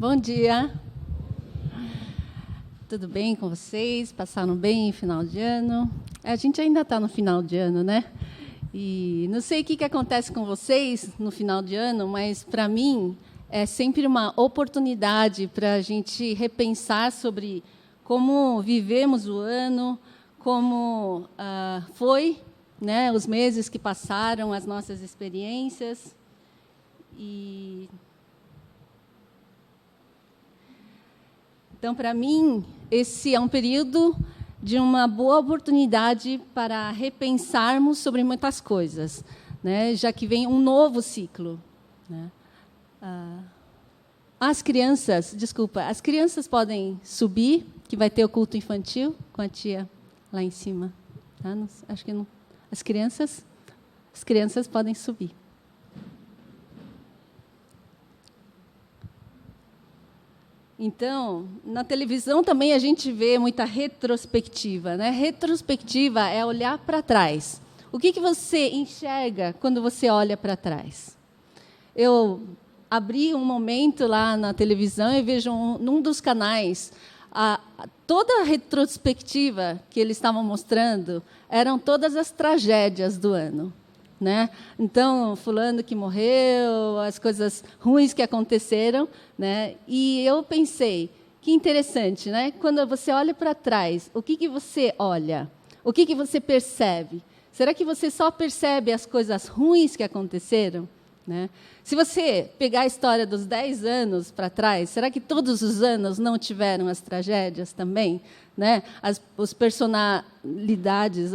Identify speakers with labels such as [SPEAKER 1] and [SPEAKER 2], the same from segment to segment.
[SPEAKER 1] Bom dia. Tudo bem com vocês? Passaram bem final de ano? A gente ainda está no final de ano, né? E não sei o que acontece com vocês no final de ano, mas, para mim, é sempre uma oportunidade para a gente repensar sobre como vivemos o ano, como foi, né, os meses que passaram, as nossas experiências. Então, para mim, esse é um período de uma boa oportunidade para repensarmos sobre muitas coisas, né? Já que vem um novo ciclo, né? As crianças podem subir, que vai ter o culto infantil com a tia lá em cima. Tá? Acho que não. As crianças podem subir. Então, na televisão também a gente vê muita retrospectiva, né? Retrospectiva é olhar para trás. O que você enxerga quando você olha para trás? Eu abri um momento lá na televisão e vejo num dos canais toda a retrospectiva que eles estavam mostrando eram todas as tragédias do ano, né? Então, fulano que morreu, as coisas ruins que aconteceram, né? E eu pensei, que interessante, né? Quando você olha para trás, o que você olha? O que você percebe? Será que você só percebe as coisas ruins que aconteceram? Né? Se você pegar a história dos 10 anos para trás, será que todos os anos não tiveram as tragédias também? Né? As personalidades,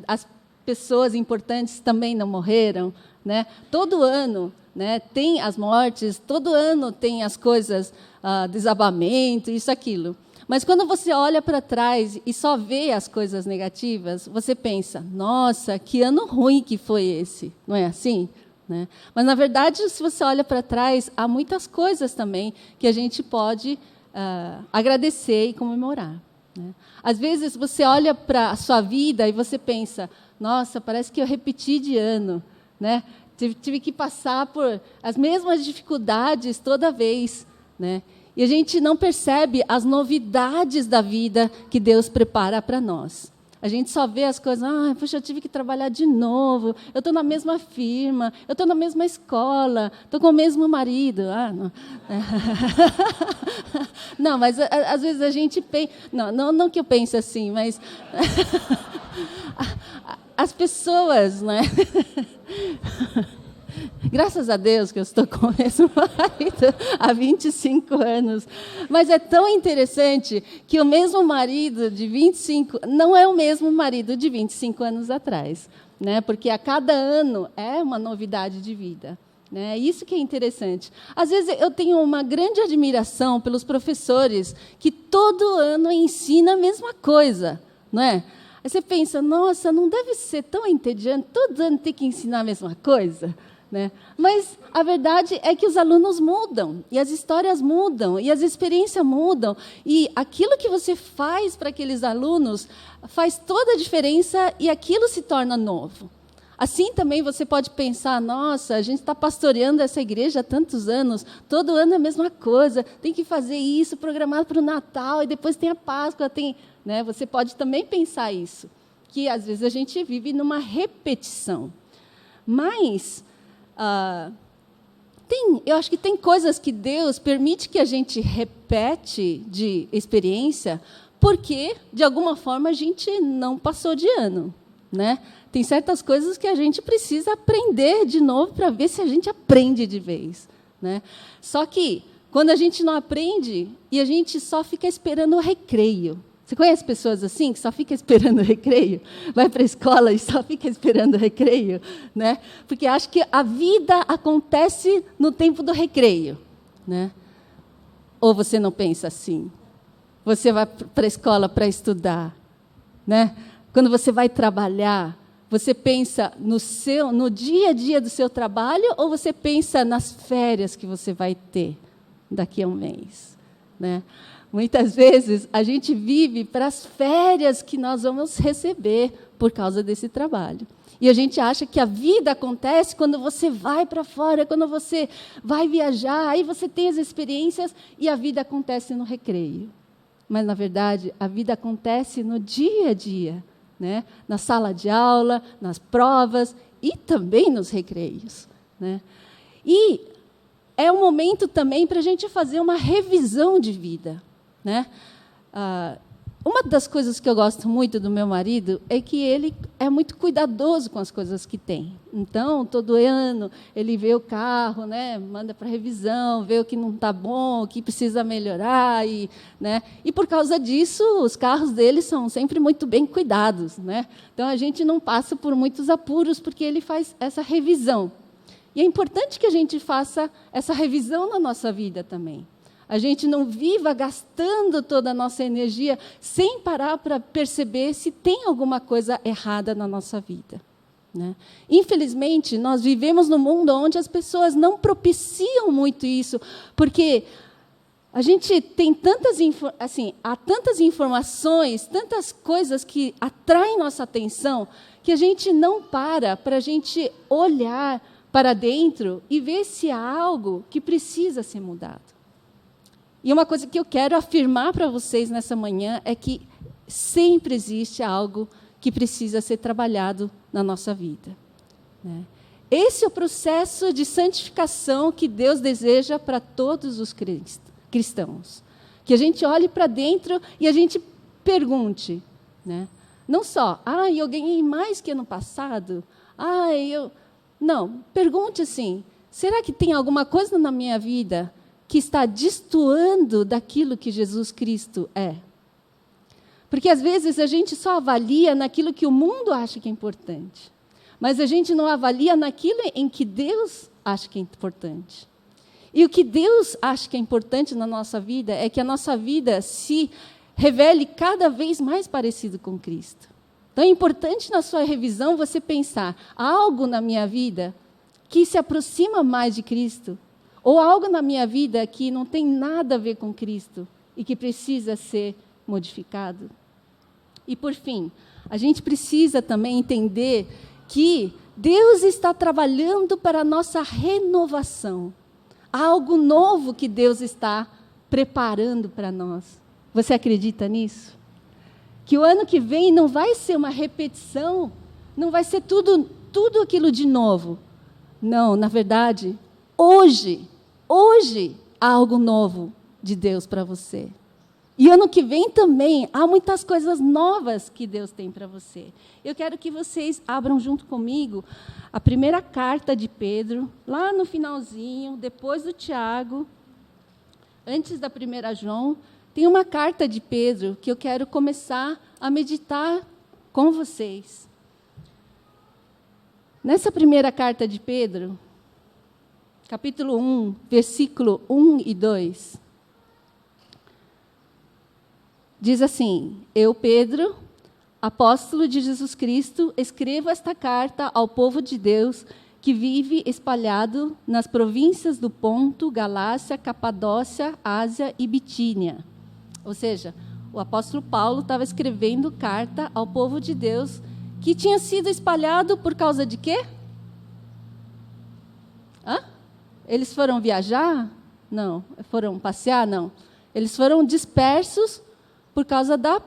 [SPEAKER 1] as pessoas importantes também não morreram, né? Todo ano, né, tem as mortes, todo ano tem as coisas, desabamento, isso, aquilo. Mas quando você olha para trás e só vê as coisas negativas, você pensa, nossa, que ano ruim que foi esse, não é assim? Né? Mas, na verdade, se você olha para trás, há muitas coisas também que a gente pode agradecer e comemorar. Né? Às vezes, você olha para a sua vida e você pensa, nossa, parece que eu repeti de ano, né? Tive que passar por as mesmas dificuldades toda vez, né? E a gente não percebe as novidades da vida que Deus prepara para nós. A gente só vê as coisas, puxa, eu tive que trabalhar de novo, eu estou na mesma firma, eu estou na mesma escola, estou com o mesmo marido. Não. Não, mas às vezes a gente pensa... Não que eu pense assim, mas... As pessoas, né? Graças a Deus que eu estou com o mesmo marido há 25 anos. Mas é tão interessante que o mesmo marido de 25 não é o mesmo marido de 25 anos atrás, né? Porque a cada ano é uma novidade de vida. Né? Isso que é interessante. Às vezes eu tenho uma grande admiração pelos professores que todo ano ensinam a mesma coisa, não é? Aí você pensa, nossa, não deve ser tão entediante, todo ano ter que ensinar a mesma coisa? Né? Mas a verdade é que os alunos mudam, e as histórias mudam, e as experiências mudam, e aquilo que você faz para aqueles alunos faz toda a diferença e aquilo se torna novo. Assim também você pode pensar, nossa, a gente está pastoreando essa igreja há tantos anos, todo ano é a mesma coisa, tem que fazer isso, programado para o Natal, e depois tem a Páscoa, tem... Né? Você pode também pensar isso, que às vezes a gente vive numa repetição. Mas eu acho que tem coisas que Deus permite que a gente repete de experiência, porque, de alguma forma, a gente não passou de ano. Né? Tem certas coisas que a gente precisa aprender de novo para ver se a gente aprende de vez. Né? Só que, quando a gente não aprende e a gente só fica esperando o recreio. Você conhece pessoas assim, que só fica esperando o recreio? Vai para a escola e só fica esperando o recreio? Né? Porque acha que a vida acontece no tempo do recreio. Né? Ou você não pensa assim? Você vai para a escola para estudar. Né? Quando você vai trabalhar, você pensa no dia a dia do seu trabalho ou você pensa nas férias que você vai ter daqui a um mês? né? Muitas vezes a gente vive para as férias que nós vamos receber por causa desse trabalho. E a gente acha que a vida acontece quando você vai para fora, quando você vai viajar, aí você tem as experiências e a vida acontece no recreio. Mas, na verdade, a vida acontece no dia a dia, né? Na sala de aula, nas provas e também nos recreios, né? E é um momento também para a gente fazer uma revisão de vida, né? Uma das coisas que eu gosto muito do meu marido é que ele é muito cuidadoso com as coisas que tem. Então, todo ano, ele vê o carro, né, manda para revisão, vê o que não está bom, o que precisa melhorar. Né, e, por causa disso, os carros dele são sempre muito bem cuidados. Né? Então, a gente não passa por muitos apuros, porque ele faz essa revisão. E é importante que a gente faça essa revisão na nossa vida também. A gente não viva gastando toda a nossa energia sem parar para perceber se tem alguma coisa errada na nossa vida, né? Infelizmente, nós vivemos num mundo onde as pessoas não propiciam muito isso, porque a gente tem há tantas informações, tantas coisas que atraem nossa atenção, que a gente não para a gente olhar para dentro e ver se há algo que precisa ser mudado. E uma coisa que eu quero afirmar para vocês nessa manhã é que sempre existe algo que precisa ser trabalhado na nossa vida, né? Esse é o processo de santificação que Deus deseja para todos os cristãos. Que a gente olhe para dentro e a gente pergunte, né? Não só, eu ganhei mais que ano passado. Não, pergunte assim, será que tem alguma coisa na minha vida que está destoando daquilo que Jesus Cristo é? Porque, às vezes, a gente só avalia naquilo que o mundo acha que é importante, mas a gente não avalia naquilo em que Deus acha que é importante. E o que Deus acha que é importante na nossa vida é que a nossa vida se revele cada vez mais parecido com Cristo. Então, é importante, na sua revisão, você pensar, há algo na minha vida que se aproxima mais de Cristo? Ou algo na minha vida que não tem nada a ver com Cristo e que precisa ser modificado? E, por fim, a gente precisa também entender que Deus está trabalhando para a nossa renovação. Há algo novo que Deus está preparando para nós. Você acredita nisso? Que o ano que vem não vai ser uma repetição, não vai ser tudo aquilo de novo. Não, na verdade, hoje há algo novo de Deus para você. E ano que vem também há muitas coisas novas que Deus tem para você. Eu quero que vocês abram junto comigo a primeira carta de Pedro, lá no finalzinho, depois do Tiago, antes da 1 João, tem uma carta de Pedro que eu quero começar a meditar com vocês. Nessa primeira carta de Pedro, capítulo 1, versículo 1 e 2, diz assim: Eu, Pedro, apóstolo de Jesus Cristo, escrevo esta carta ao povo de Deus que vive espalhado nas províncias do Ponto, Galácia, Capadócia, Ásia e Bitínia. Ou seja, o apóstolo Paulo estava escrevendo carta ao povo de Deus que tinha sido espalhado por causa de quê? Eles foram viajar? Não. Foram passear? Não. Eles foram dispersos por causa da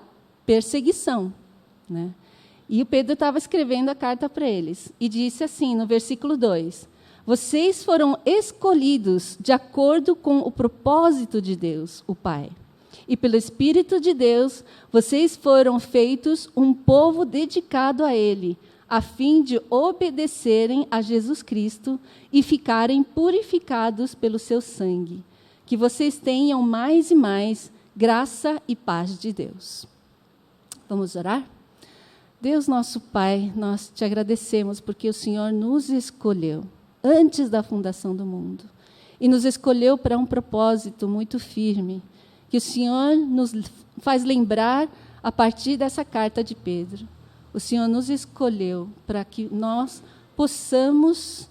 [SPEAKER 1] perseguição, né? E o Pedro estava escrevendo a carta para eles. E disse assim, no versículo 2, vocês foram escolhidos de acordo com o propósito de Deus, o Pai. E pelo Espírito de Deus, vocês foram feitos um povo dedicado a Ele, a fim de obedecerem a Jesus Cristo e ficarem purificados pelo seu sangue. Que vocês tenham mais e mais graça e paz de Deus. Vamos orar? Deus, nosso Pai, nós te agradecemos porque o Senhor nos escolheu antes da fundação do mundo e nos escolheu para um propósito muito firme, que o Senhor nos faz lembrar a partir dessa carta de Pedro. O Senhor nos escolheu para que nós possamos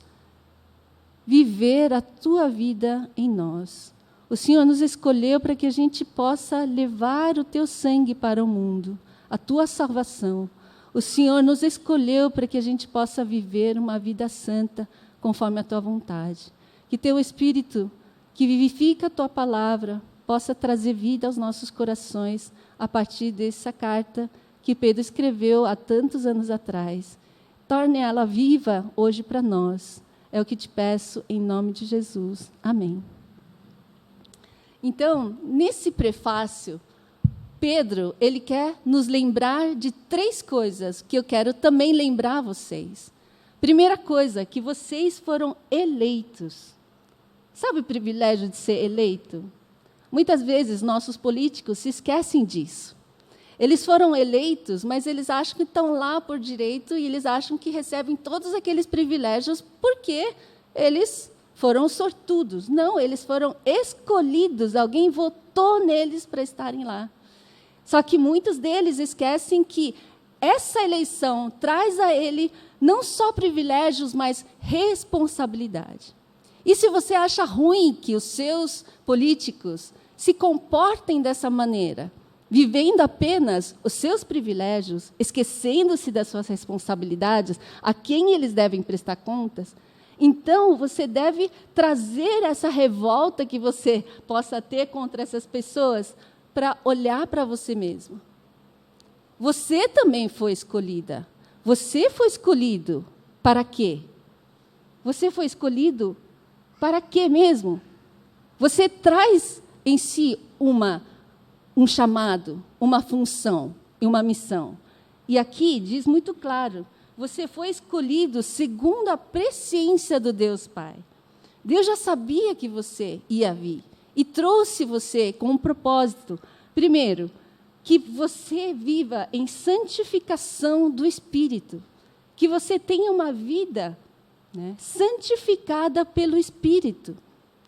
[SPEAKER 1] viver a tua vida em nós. O Senhor nos escolheu para que a gente possa levar o teu sangue para o mundo, a tua salvação. O Senhor nos escolheu para que a gente possa viver uma vida santa, conforme a tua vontade. Que teu Espírito, que vivifica a tua palavra, possa trazer vida aos nossos corações, a partir dessa carta que Pedro escreveu há tantos anos atrás. Torne ela viva hoje para nós. É o que te peço em nome de Jesus. Amém. Então, nesse prefácio, Pedro, ele quer nos lembrar de 3 coisas que eu quero também lembrar vocês. Primeira coisa, que vocês foram eleitos. Sabe o privilégio de ser eleito? Muitas vezes, nossos políticos se esquecem disso. Eles foram eleitos, mas eles acham que estão lá por direito e eles acham que recebem todos aqueles privilégios porque eles foram sortudos. Não, eles foram escolhidos, alguém votou neles para estarem lá. Só que muitos deles esquecem que essa eleição traz a ele não só privilégios, mas responsabilidade. E se você acha ruim que os seus políticos se comportem dessa maneira, vivendo apenas os seus privilégios, esquecendo-se das suas responsabilidades, a quem eles devem prestar contas, então você deve trazer essa revolta que você possa ter contra essas pessoas para olhar para você mesmo. Você também foi escolhida. Você foi escolhido para quê? Você foi escolhido para quê mesmo? Você traz em si um chamado, uma função e uma missão. E aqui diz muito claro, você foi escolhido segundo a presciência do Deus Pai. Deus já sabia que você ia vir e trouxe você com um propósito. Primeiro, que você viva em santificação do Espírito, que você tenha uma vida, né, santificada pelo Espírito,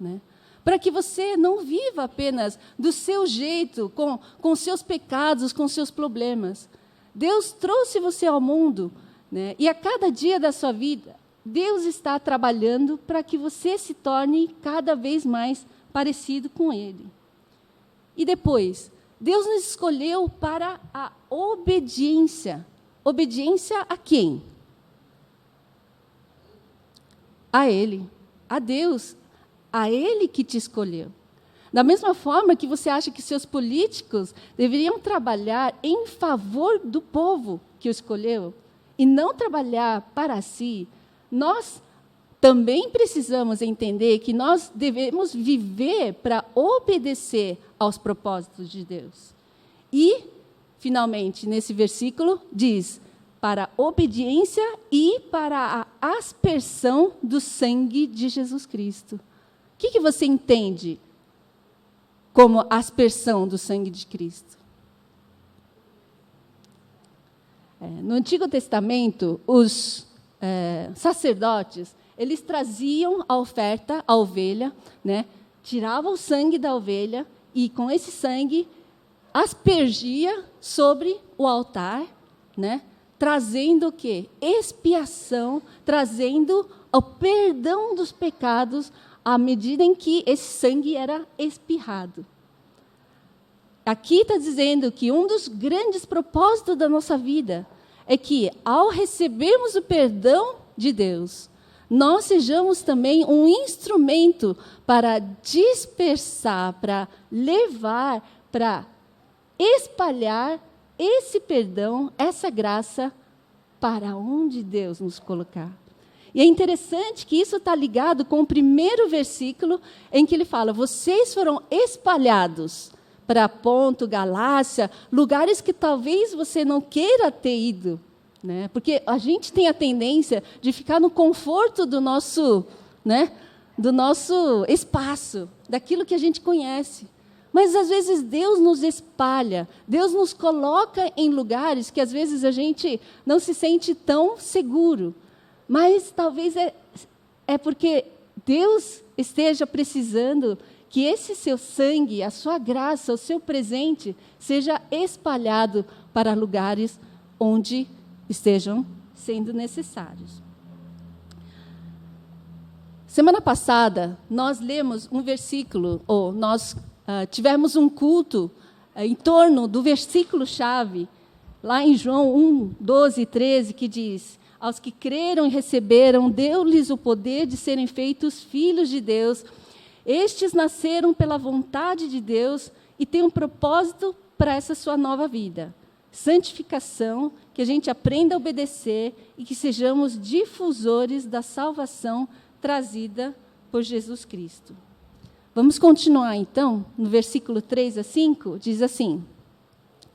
[SPEAKER 1] né? Para que você não viva apenas do seu jeito, com seus pecados, com seus problemas. Deus trouxe você ao mundo, né? E a cada dia da sua vida, Deus está trabalhando para que você se torne cada vez mais parecido com Ele. E depois, Deus nos escolheu para a obediência. Obediência a quem? A Ele, a Deus. A Ele que te escolheu. Da mesma forma que você acha que seus políticos deveriam trabalhar em favor do povo que o escolheu e não trabalhar para si, nós também precisamos entender que nós devemos viver para obedecer aos propósitos de Deus. E, finalmente, nesse versículo, diz, para a obediência e para a aspersão do sangue de Jesus Cristo. O que você entende como aspersão do sangue de Cristo? No Antigo Testamento, os sacerdotes, eles traziam a oferta, a ovelha, né, tiravam o sangue da ovelha e, com esse sangue, aspergia sobre o altar, né, trazendo o quê? Expiação, trazendo o perdão dos pecados à medida em que esse sangue era espirrado. Aqui está dizendo que um dos grandes propósitos da nossa vida é que, ao recebermos o perdão de Deus, nós sejamos também um instrumento para dispersar, para levar, para espalhar esse perdão, essa graça, para onde Deus nos colocar. E é interessante que isso está ligado com o primeiro versículo, em que ele fala, vocês foram espalhados para Ponto, Galácia, lugares que talvez você não queira ter ido, né? Porque a gente tem a tendência de ficar no conforto do nosso espaço, daquilo que a gente conhece. Mas, às vezes, Deus nos espalha, Deus nos coloca em lugares que, às vezes, a gente não se sente tão seguro. Mas talvez é porque Deus esteja precisando que esse seu sangue, a sua graça, o seu presente, seja espalhado para lugares onde estejam sendo necessários. Semana passada, nós lemos um versículo, ou nós tivemos um culto em torno do versículo-chave, lá em João 1, 12 e 13, que diz: aos que creram e receberam, deu-lhes o poder de serem feitos filhos de Deus. Estes nasceram pela vontade de Deus e têm um propósito para essa sua nova vida. Santificação, que a gente aprenda a obedecer e que sejamos difusores da salvação trazida por Jesus Cristo. Vamos continuar, então, no versículo 3 a 5, diz assim: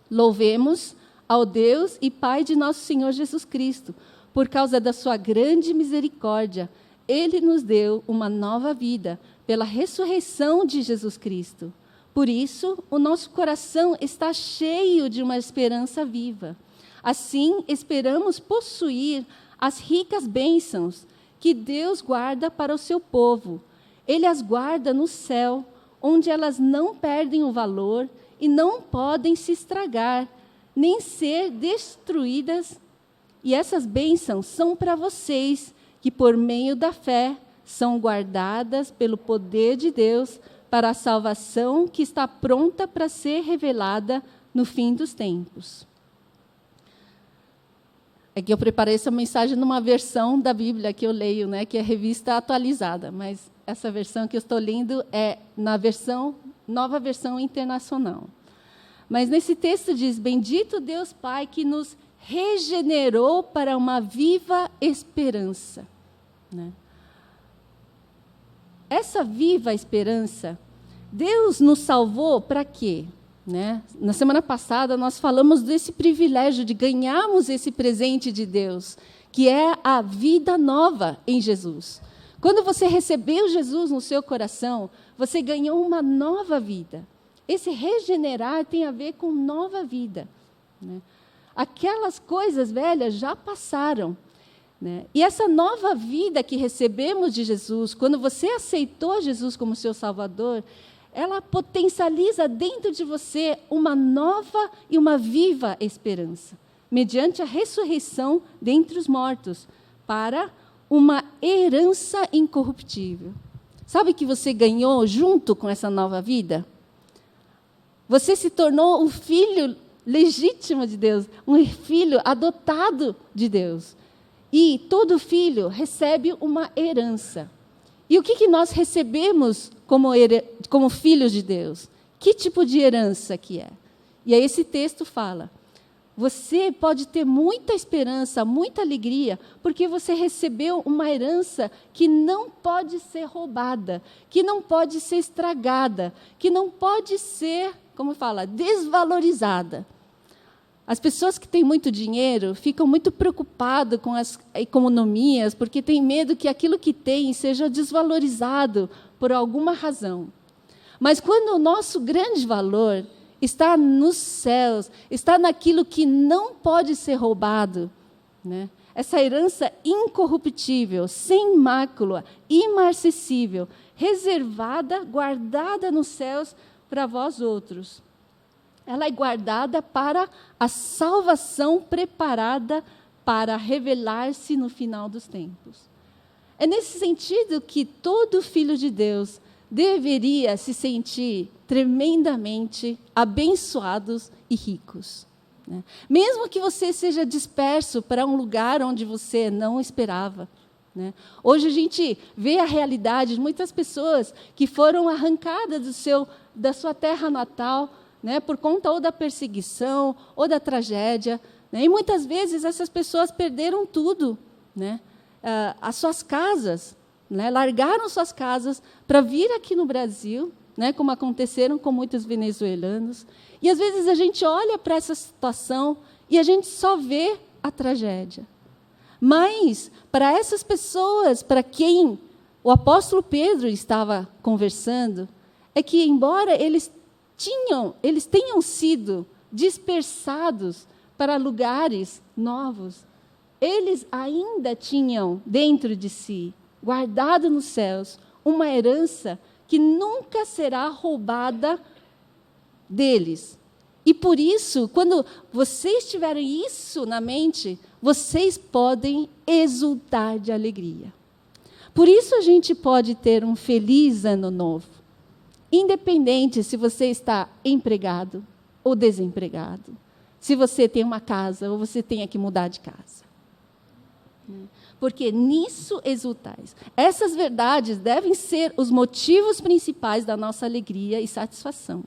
[SPEAKER 1] louvemos ao Deus e Pai de nosso Senhor Jesus Cristo, por causa da sua grande misericórdia, Ele nos deu uma nova vida pela ressurreição de Jesus Cristo. Por isso, o nosso coração está cheio de uma esperança viva. Assim, esperamos possuir as ricas bênçãos que Deus guarda para o seu povo. Ele as guarda no céu, onde elas não perdem o valor e não podem se estragar, nem ser destruídas. E essas bênçãos são para vocês, que por meio da fé são guardadas pelo poder de Deus para a salvação que está pronta para ser revelada no fim dos tempos. Aqui eu preparei essa mensagem numa versão da Bíblia que eu leio, né, que é revista atualizada, mas essa versão que eu estou lendo é na nova versão internacional. Mas nesse texto diz: bendito Deus Pai que nos regenerou para uma viva esperança. Né? Essa viva esperança, Deus nos salvou para quê? Né? Na semana passada, nós falamos desse privilégio de ganharmos esse presente de Deus, que é a vida nova em Jesus. Quando você recebeu Jesus no seu coração, você ganhou uma nova vida. Esse regenerar tem a ver com nova vida. Né? Aquelas coisas velhas já passaram. Né? E essa nova vida que recebemos de Jesus, quando você aceitou Jesus como seu Salvador, ela potencializa dentro de você uma nova e uma viva esperança, mediante a ressurreição dentre os mortos, para uma herança incorruptível. Sabe o que você ganhou junto com essa nova vida? Você se tornou um filho legítimo de Deus, um filho adotado de Deus. E todo filho recebe uma herança. E o que nós recebemos como filhos de Deus? Que tipo de herança que é? E aí esse texto fala: você pode ter muita esperança, muita alegria, porque você recebeu uma herança que não pode ser roubada, que não pode ser estragada, que não pode ser, como fala, desvalorizada. As pessoas que têm muito dinheiro ficam muito preocupadas com as economias, porque têm medo que aquilo que têm seja desvalorizado por alguma razão. Mas quando o nosso grande valor está nos céus, está naquilo que não pode ser roubado, né? Essa herança incorruptível, sem mácula, imarcessível, reservada, guardada nos céus para vós outros. Ela é guardada para a salvação preparada para revelar-se no final dos tempos. É nesse sentido que todo filho de Deus deveria se sentir tremendamente abençoados e ricos. Né? Mesmo que você seja disperso para um lugar onde você não esperava. Né? Hoje a gente vê a realidade de muitas pessoas que foram arrancadas da sua terra natal, né, por conta ou da perseguição ou da tragédia. Né? E muitas vezes essas pessoas perderam tudo, né? As suas casas, né? Largaram suas casas para vir aqui no Brasil, né? Como aconteceram com muitos venezuelanos. E às vezes a gente olha para essa situação e a gente só vê a tragédia. Mas para essas pessoas, para quem o apóstolo Pedro estava conversando, é que embora eles tenham sido dispersados para lugares novos, eles ainda tinham dentro de si, guardado nos céus, uma herança que nunca será roubada deles. E por isso, quando vocês tiverem isso na mente, vocês podem exultar de alegria. Por isso a gente pode ter um feliz ano novo, independente se você está empregado ou desempregado, se você tem uma casa ou você tenha que mudar de casa. Porque nisso exultais. Essas verdades devem ser os motivos principais da nossa alegria e satisfação.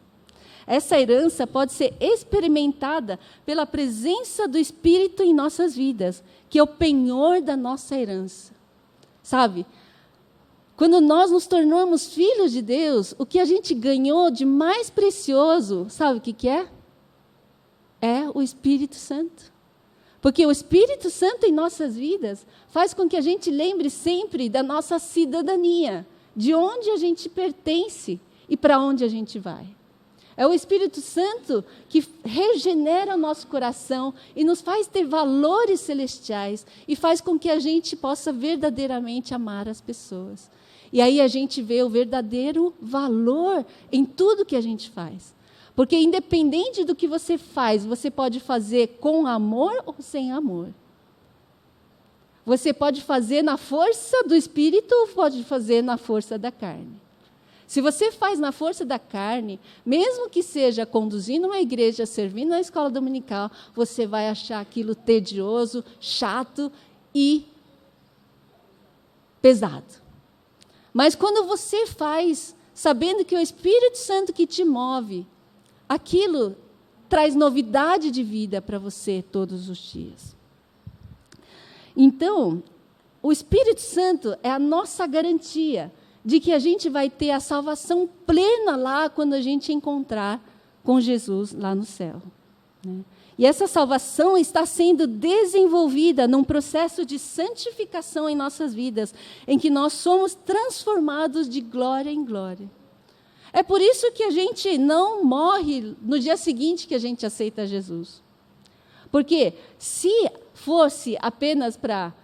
[SPEAKER 1] Essa herança pode ser experimentada pela presença do Espírito em nossas vidas, que é o penhor da nossa herança. Sabe? Quando nós nos tornamos filhos de Deus, o que a gente ganhou de mais precioso, sabe o que é? É o Espírito Santo. Porque o Espírito Santo em nossas vidas faz com que a gente lembre sempre da nossa cidadania, de onde a gente pertence e para onde a gente vai. É o Espírito Santo que regenera o nosso coração e nos faz ter valores celestiais e faz com que a gente possa verdadeiramente amar as pessoas. E aí a gente vê o verdadeiro valor em tudo que a gente faz. Porque independente do que você faz, você pode fazer com amor ou sem amor. Você pode fazer na força do Espírito ou pode fazer na força da carne. Se você faz na força da carne, mesmo que seja conduzindo uma igreja, servindo na escola dominical, você vai achar aquilo tedioso, chato e pesado. Mas quando você faz, sabendo que é o Espírito Santo que te move, aquilo traz novidade de vida para você todos os dias. Então, o Espírito Santo é a nossa garantia de que a gente vai ter a salvação plena lá quando a gente encontrar com Jesus lá no céu. Né? E essa salvação está sendo desenvolvida num processo de santificação em nossas vidas, em que nós somos transformados de glória em glória. É por isso que a gente não morre no dia seguinte que a gente aceita Jesus. Porque se fosse apenas para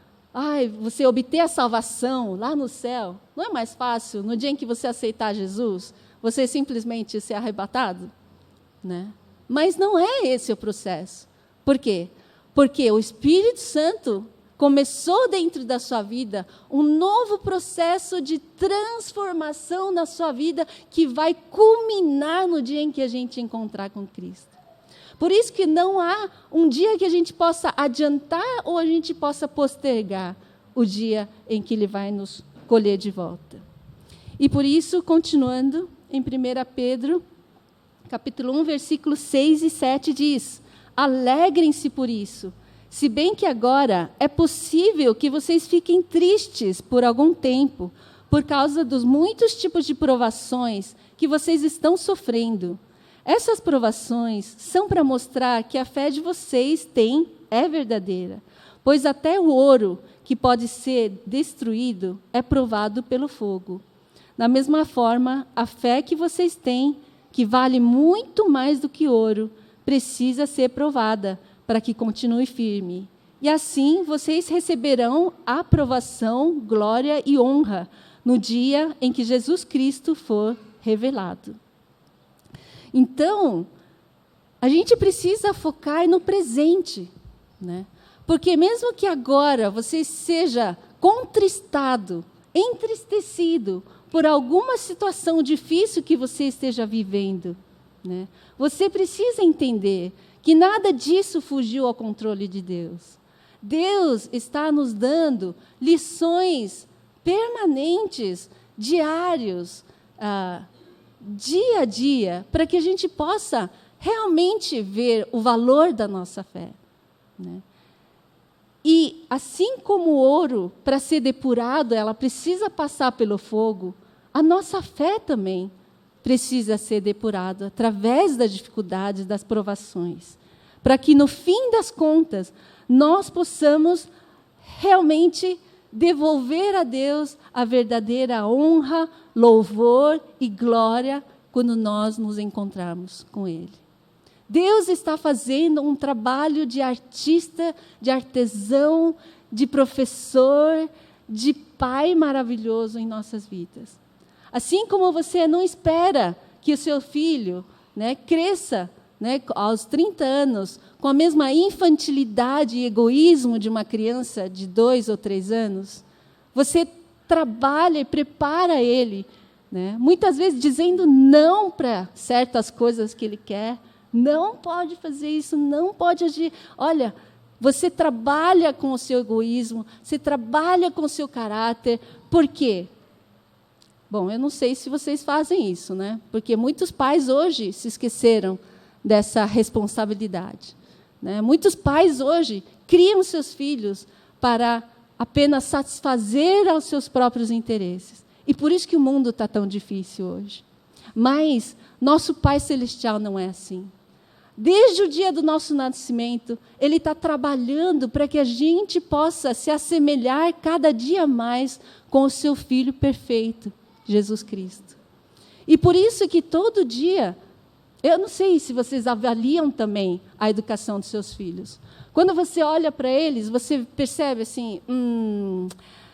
[SPEAKER 1] você obter a salvação lá no céu, não é mais fácil, no dia em que você aceitar Jesus, você simplesmente ser arrebatado? Né? Mas não é esse o processo. Por quê? Porque o Espírito Santo começou dentro da sua vida um novo processo de transformação na sua vida que vai culminar no dia em que a gente encontrar com Cristo. Por isso que não há um dia que a gente possa adiantar ou a gente possa postergar o dia em que Ele vai nos colher de volta. E por isso, continuando, em 1 Pedro, capítulo 1, versículos 6 e 7, diz: alegrem-se por isso, se bem que agora é possível que vocês fiquem tristes por algum tempo, por causa dos muitos tipos de provações que vocês estão sofrendo. Essas provações são para mostrar que a fé de vocês é verdadeira, pois até o ouro, que pode ser destruído, é provado pelo fogo. Da mesma forma, a fé que vocês têm, que vale muito mais do que ouro, precisa ser provada, para que continue firme. E assim vocês receberão aprovação, glória e honra no dia em que Jesus Cristo for revelado. Então, a gente precisa focar no presente, né? Porque mesmo que agora você seja contristado, entristecido por alguma situação difícil que você esteja vivendo, né? Você precisa entender que nada disso fugiu ao controle de Deus. Deus está nos dando lições permanentes, diários, dia a dia, para que a gente possa realmente ver o valor da nossa fé. Né? E assim como o ouro, para ser depurado, ela precisa passar pelo fogo, a nossa fé também precisa ser depurada através das dificuldades, das provações, para que, no fim das contas, nós possamos realmente devolver a Deus a verdadeira honra, louvor e glória quando nós nos encontrarmos com Ele. Deus está fazendo um trabalho de artista, de artesão, de professor, de pai maravilhoso em nossas vidas. Assim como você não espera que o seu filho, né, cresça, né, aos 30 anos com a mesma infantilidade e egoísmo de uma criança de 2 ou 3 anos, você trabalha e prepara ele, né? Muitas vezes dizendo não para certas coisas que ele quer. Não pode fazer isso, não pode agir. Olha, você trabalha com o seu egoísmo, você trabalha com o seu caráter. Por quê? Bom, eu não sei se vocês fazem isso, né? Porque muitos pais hoje se esqueceram dessa responsabilidade, né? Muitos pais hoje criam seus filhos para apenas satisfazer aos seus próprios interesses. E por isso que o mundo está tão difícil hoje. Mas nosso Pai Celestial não é assim. Desde o dia do nosso nascimento, Ele está trabalhando para que a gente possa se assemelhar cada dia mais com o seu Filho perfeito, Jesus Cristo. E por isso que todo dia, eu não sei se vocês avaliam também a educação dos seus filhos. Quando você olha para eles, você percebe assim,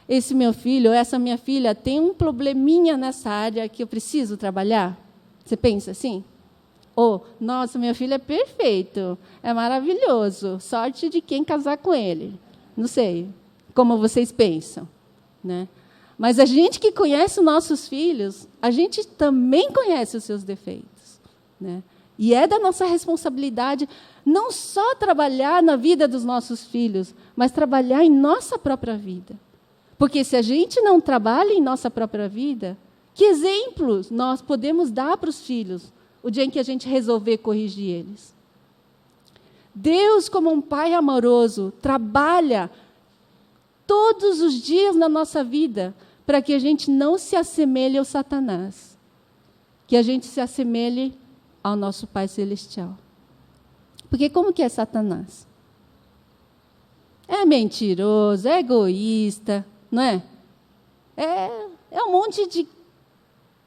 [SPEAKER 1] esse meu filho, essa minha filha tem um probleminha nessa área que eu preciso trabalhar. Você pensa assim? Ou, nossa, meu filho é perfeito, é maravilhoso, sorte de quem casar com ele. Não sei como vocês pensam, né? Mas a gente que conhece os nossos filhos, a gente também conhece os seus defeitos, né? E é da nossa responsabilidade não só trabalhar na vida dos nossos filhos, mas trabalhar em nossa própria vida. Porque se a gente não trabalha em nossa própria vida, que exemplos nós podemos dar para os filhos o dia em que a gente resolver corrigir eles? Deus, como um Pai amoroso, trabalha todos os dias na nossa vida para que a gente não se assemelhe ao Satanás, que a gente se assemelhe ao nosso Pai Celestial. Porque como que é Satanás? É mentiroso, é egoísta, não é? É um monte de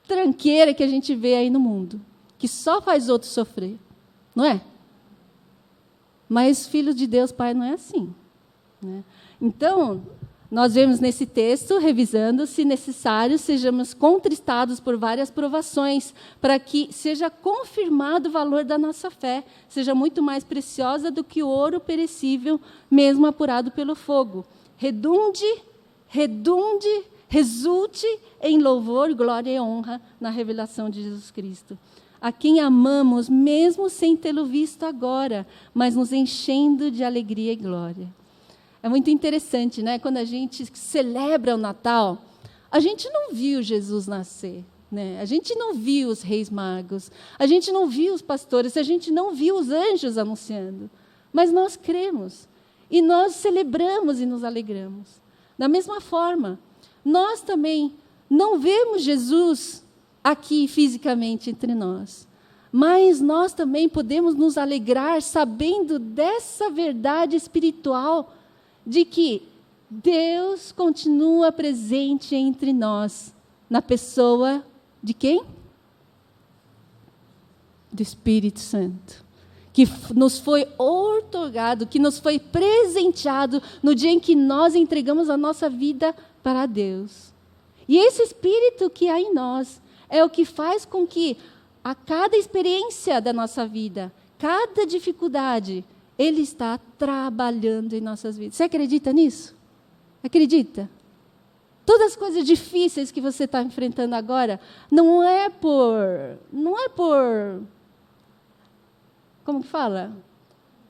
[SPEAKER 1] tranqueira que a gente vê aí no mundo, que só faz outro sofrer, não é? Mas filho de Deus, Pai, não é assim, né? Então, nós vemos nesse texto, revisando, se necessário, sejamos contristados por várias provações, para que seja confirmado o valor da nossa fé, seja muito mais preciosa do que o ouro perecível, mesmo apurado pelo fogo. Resulte em louvor, glória e honra na revelação de Jesus Cristo, a quem amamos, mesmo sem tê-lo visto agora, mas nos enchendo de alegria e glória. É muito interessante, né? Quando a gente celebra o Natal, a gente não viu Jesus nascer, né? A gente não viu os reis magos, a gente não viu os pastores, a gente não viu os anjos anunciando. Mas nós cremos, e nós celebramos e nos alegramos. Da mesma forma, nós também não vemos Jesus aqui fisicamente entre nós, mas nós também podemos nos alegrar sabendo dessa verdade espiritual de que Deus continua presente entre nós, na pessoa de quem? Do Espírito Santo, que nos foi outorgado, que nos foi presenteado no dia em que nós entregamos a nossa vida para Deus. E esse Espírito que há em nós é o que faz com que a cada experiência da nossa vida, cada dificuldade, Ele está trabalhando em nossas vidas. Você acredita nisso? Acredita? Todas as coisas difíceis que você está enfrentando agora, não é por, como que fala?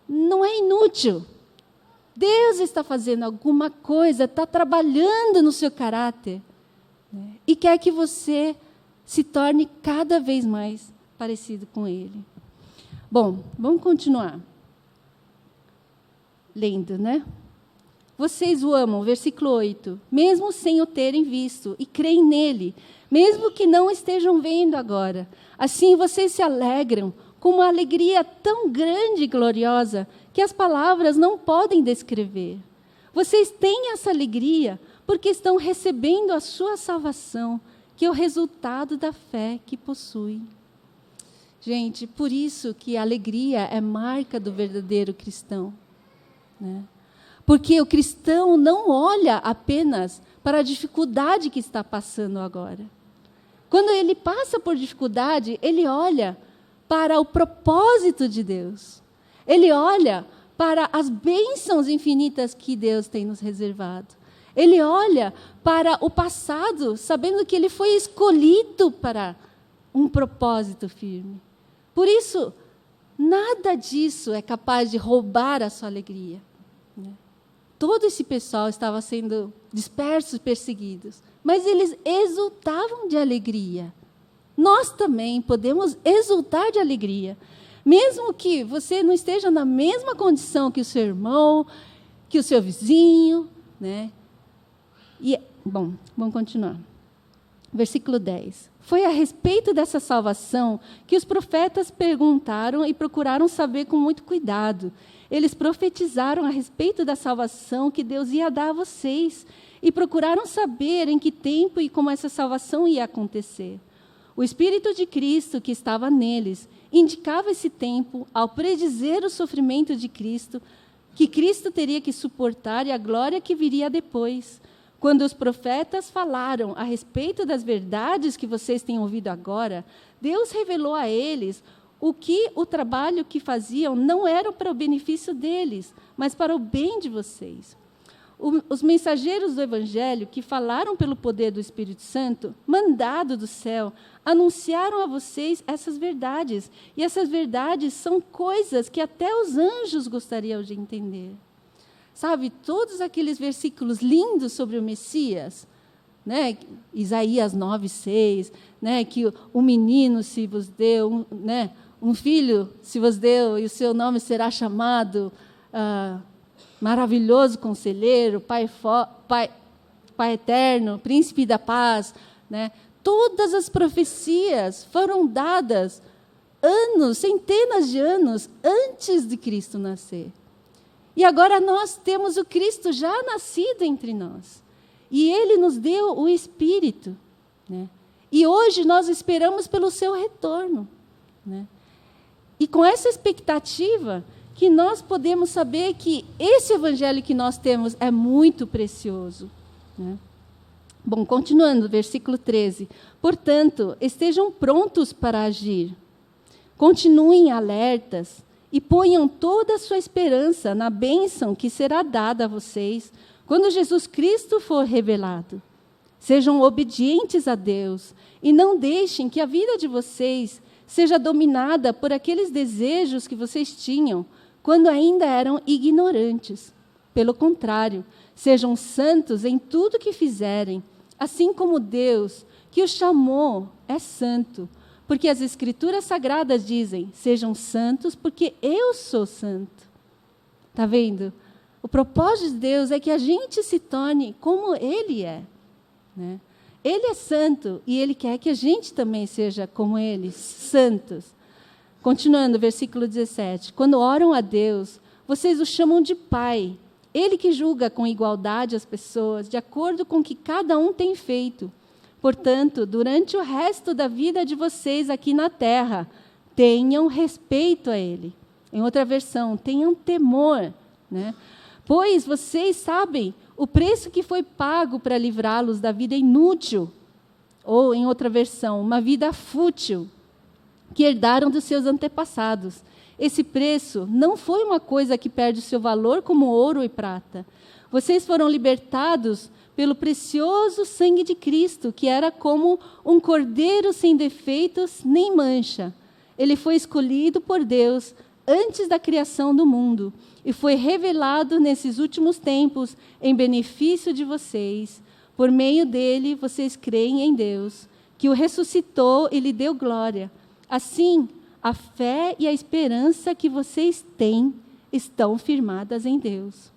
[SPEAKER 1] Não é inútil. Deus está fazendo alguma coisa, está trabalhando no seu caráter, né? E quer que você se torne cada vez mais parecido com Ele. Bom, vamos continuar lendo, né? Vocês o amam, versículo 8, mesmo sem o terem visto, e creem nele, mesmo que não estejam vendo agora. Assim vocês se alegram com uma alegria tão grande e gloriosa que as palavras não podem descrever. Vocês têm essa alegria porque estão recebendo a sua salvação, que é o resultado da fé que possuem. Gente, por isso que a alegria é marca do verdadeiro cristão, né? Porque o cristão não olha apenas para a dificuldade que está passando agora. Quando ele passa por dificuldade, ele olha para o propósito de Deus. Ele olha para as bênçãos infinitas que Deus tem nos reservado. Ele olha para o passado, sabendo que ele foi escolhido para um propósito firme. Por isso, nada disso é capaz de roubar a sua alegria. Todo esse pessoal estava sendo dispersos, perseguidos, mas eles exultavam de alegria. Nós também podemos exultar de alegria, mesmo que você não esteja na mesma condição que o seu irmão, que o seu vizinho, né? Bom, vamos continuar. Versículo 10. Foi a respeito dessa salvação que os profetas perguntaram e procuraram saber com muito cuidado. Eles profetizaram a respeito da salvação que Deus ia dar a vocês e procuraram saber em que tempo e como essa salvação ia acontecer. O Espírito de Cristo que estava neles indicava esse tempo ao predizer o sofrimento de Cristo, que Cristo teria que suportar e a glória que viria depois. Quando os profetas falaram a respeito das verdades que vocês têm ouvido agora, Deus revelou a eles o trabalho que faziam não era para o benefício deles, mas para o bem de vocês. Os mensageiros do Evangelho, que falaram pelo poder do Espírito Santo, mandado do céu, anunciaram a vocês essas verdades. E essas verdades são coisas que até os anjos gostariam de entender. Sabe, todos aqueles versículos lindos sobre o Messias, né? Isaías 9:6, né? Que o menino se vos deu, né? Um filho se vos deu, e o seu nome será chamado Maravilhoso Conselheiro, Pai Eterno, Príncipe da Paz. Né? Todas as profecias foram dadas centenas de anos antes de Cristo nascer. E agora nós temos o Cristo já nascido entre nós. E Ele nos deu o Espírito. Né? E hoje nós esperamos pelo seu retorno. Né? E com essa expectativa, que nós podemos saber que esse evangelho que nós temos é muito precioso. Né? Bom, continuando, versículo 13. Portanto, estejam prontos para agir. Continuem alertas e ponham toda a sua esperança na bênção que será dada a vocês quando Jesus Cristo for revelado. Sejam obedientes a Deus e não deixem que a vida de vocês seja dominada por aqueles desejos que vocês tinham quando ainda eram ignorantes. Pelo contrário, sejam santos em tudo que fizerem, assim como Deus, que os chamou, é santo. Porque as Escrituras Sagradas dizem, sejam santos porque eu sou santo. Está vendo? O propósito de Deus é que a gente se torne como Ele é. Né? Ele é santo e Ele quer que a gente também seja como Ele, santos. Continuando, versículo 17. Quando oram a Deus, vocês o chamam de Pai. Ele que julga com igualdade as pessoas, de acordo com o que cada um tem feito. Portanto, durante o resto da vida de vocês aqui na terra, tenham respeito a Ele. Em outra versão, tenham temor. Né? Pois vocês sabem o preço que foi pago para livrá-los da vida inútil, ou, em outra versão, uma vida fútil, que herdaram dos seus antepassados. Esse preço não foi uma coisa que perde o seu valor como ouro e prata. Vocês foram libertados pelo precioso sangue de Cristo, que era como um cordeiro sem defeitos nem mancha. Ele foi escolhido por Deus antes da criação do mundo e foi revelado nesses últimos tempos em benefício de vocês. Por meio dele, vocês creem em Deus, que o ressuscitou e lhe deu glória. Assim, a fé e a esperança que vocês têm estão firmadas em Deus.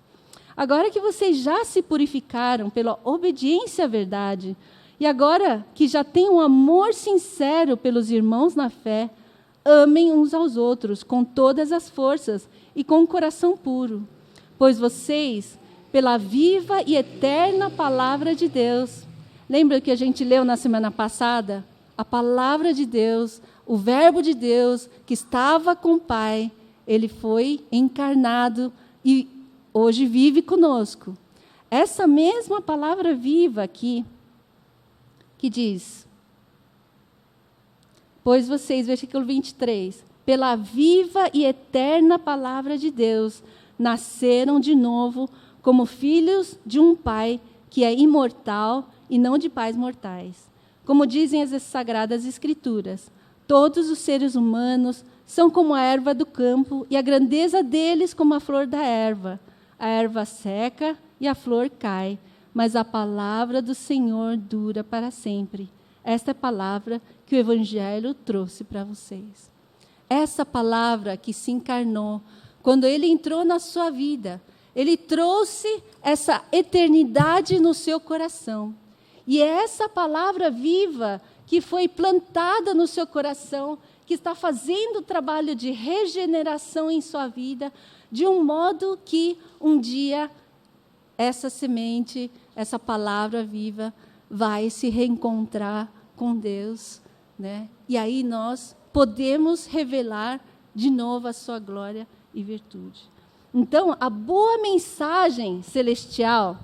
[SPEAKER 1] Agora que vocês já se purificaram pela obediência à verdade, e agora que já têm um amor sincero pelos irmãos na fé, amem uns aos outros com todas as forças e com um coração puro. Pois vocês, pela viva e eterna palavra de Deus, lembra que a gente leu na semana passada? A palavra de Deus, o verbo de Deus que estava com o Pai, ele foi encarnado e hoje vive conosco. Essa mesma palavra viva aqui, que diz, pois vocês, versículo 23, pela viva e eterna palavra de Deus, nasceram de novo como filhos de um Pai que é imortal e não de pais mortais. Como dizem as Sagradas Escrituras, todos os seres humanos são como a erva do campo, e a grandeza deles como a flor da erva. A erva seca e a flor cai, mas a palavra do Senhor dura para sempre. Esta é a palavra que o Evangelho trouxe para vocês. Essa palavra que se encarnou, quando Ele entrou na sua vida, Ele trouxe essa eternidade no seu coração. E é essa palavra viva que foi plantada no seu coração, que está fazendo o trabalho de regeneração em sua vida, de um modo que um dia essa semente, essa palavra viva, vai se reencontrar com Deus, né? E aí nós podemos revelar de novo a sua glória e virtude. Então, a boa mensagem celestial